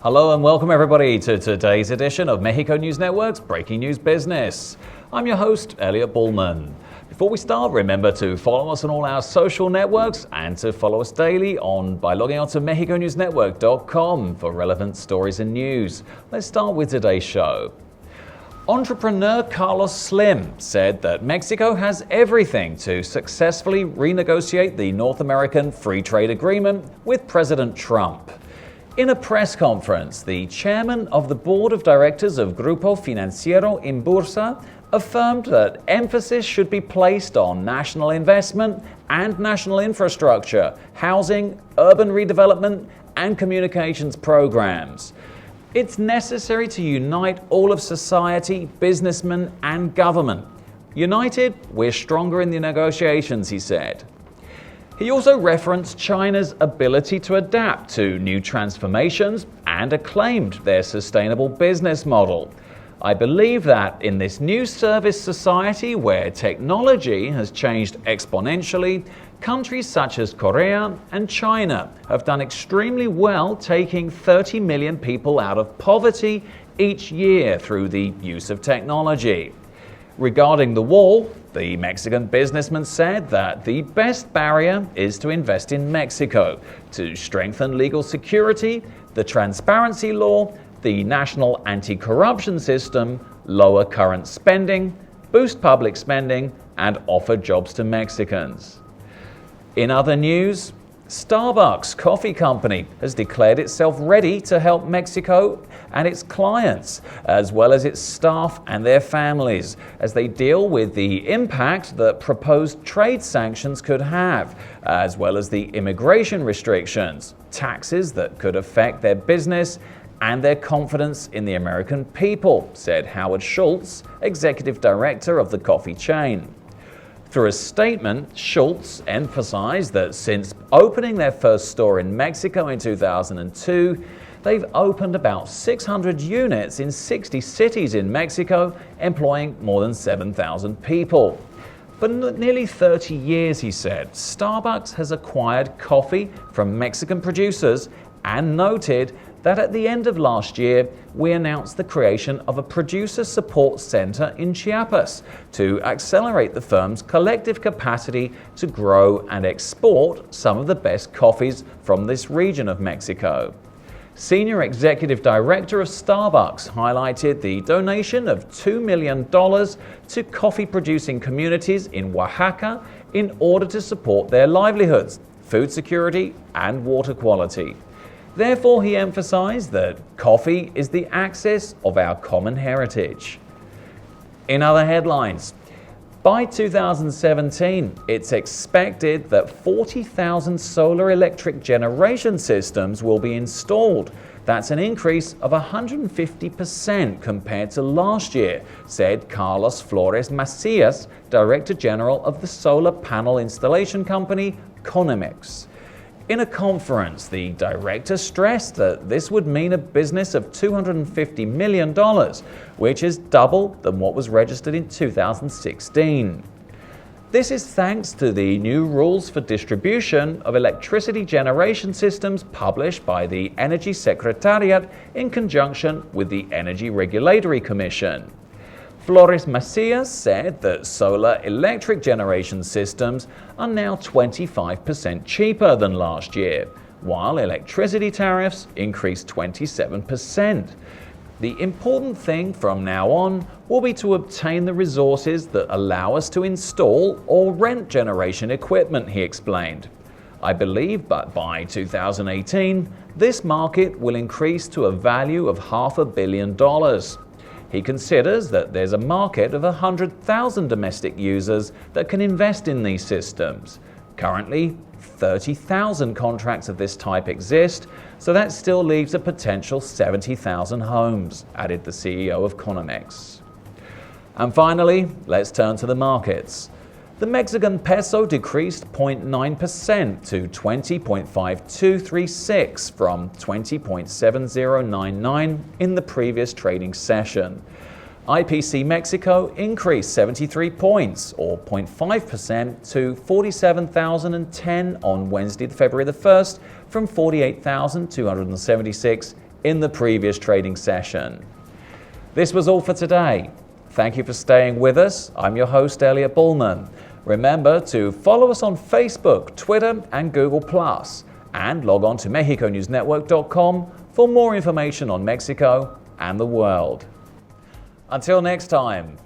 Hello and welcome everybody to today's edition of Mexico News Network's Breaking News Business. I'm your host, Elliot Bullman. Before we start, remember to follow us on all our social networks and to follow us daily by logging on to MexicoNewsNetwork.com for relevant stories and news. Let's start with today's show. Entrepreneur Carlos Slim said that Mexico has everything to successfully renegotiate the North American Free Trade Agreement with President Trump. In a press conference, the chairman of the board of directors of Grupo Financiero Inbursa affirmed that emphasis should be placed on national investment and national infrastructure, housing, urban redevelopment, and communications programs. It's necessary to unite all of society, businessmen, and government. United, we're stronger in the negotiations, he said. He also referenced China's ability to adapt to new transformations and acclaimed their sustainable business model. I believe that in this new service society where technology has changed exponentially, countries such as Korea and China have done extremely well taking 30 million people out of poverty each year through the use of technology. Regarding the wall, the Mexican businessman said that the best barrier is to invest in Mexico, to strengthen legal security, the transparency law, the national anti-corruption system, lower current spending, boost public spending, and offer jobs to Mexicans. In other news, Starbucks Coffee Company has declared itself ready to help Mexico and its clients, as well as its staff and their families, as they deal with the impact that proposed trade sanctions could have, as well as the immigration restrictions, taxes that could affect their business and their confidence in the American people, said Howard Schultz, executive director of the coffee chain. Through a statement, Schultz emphasized that since opening their first store in Mexico in 2002, they've opened about 600 units in 60 cities in Mexico, employing more than 7,000 people. For nearly 30 years, he said, Starbucks has acquired coffee from Mexican producers and noted that at the end of last year, we announced the creation of a producer support center in Chiapas to accelerate the firm's collective capacity to grow and export some of the best coffees from this region of Mexico. Senior Executive Director of Starbucks highlighted the donation of $2 million to coffee-producing communities in Oaxaca in order to support their livelihoods, food security, and water quality. Therefore, he emphasized that coffee is the axis of our common heritage. In other headlines, by 2017, it's expected that 40,000 solar electric generation systems will be installed. That's an increase of 150% compared to last year, said Carlos Flores Macias, Director General of the solar panel installation company Conemex. In a conference, the director stressed that this would mean a business of $250 million, which is double than what was registered in 2016. This is thanks to the new rules for distribution of electricity generation systems published by the Energy Secretariat in conjunction with the Energy Regulatory Commission. Flores Macias said that solar electric generation systems are now 25% cheaper than last year, while electricity tariffs increased 27%. The important thing from now on will be to obtain the resources that allow us to install or rent generation equipment, he explained. I believe that by 2018, this market will increase to a value of $500 million. He considers that there's a market of 100,000 domestic users that can invest in these systems. Currently, 30,000 contracts of this type exist, so that still leaves a potential 70,000 homes, added the CEO of Conemex. And finally, let's turn to the markets. The Mexican peso decreased 0.9% to 20.5236 from 20.7099 in the previous trading session. IPC Mexico increased 73 points, or 0.5%, to 47,010 on Wednesday, February the 1st, from 48,276 in the previous trading session. This was all for today. Thank you for staying with us. I'm your host, Elliot Bullman. Remember to follow us on Facebook, Twitter, and Google+, and log on to MexicoNewsNetwork.com for more information on Mexico and the world. Until next time.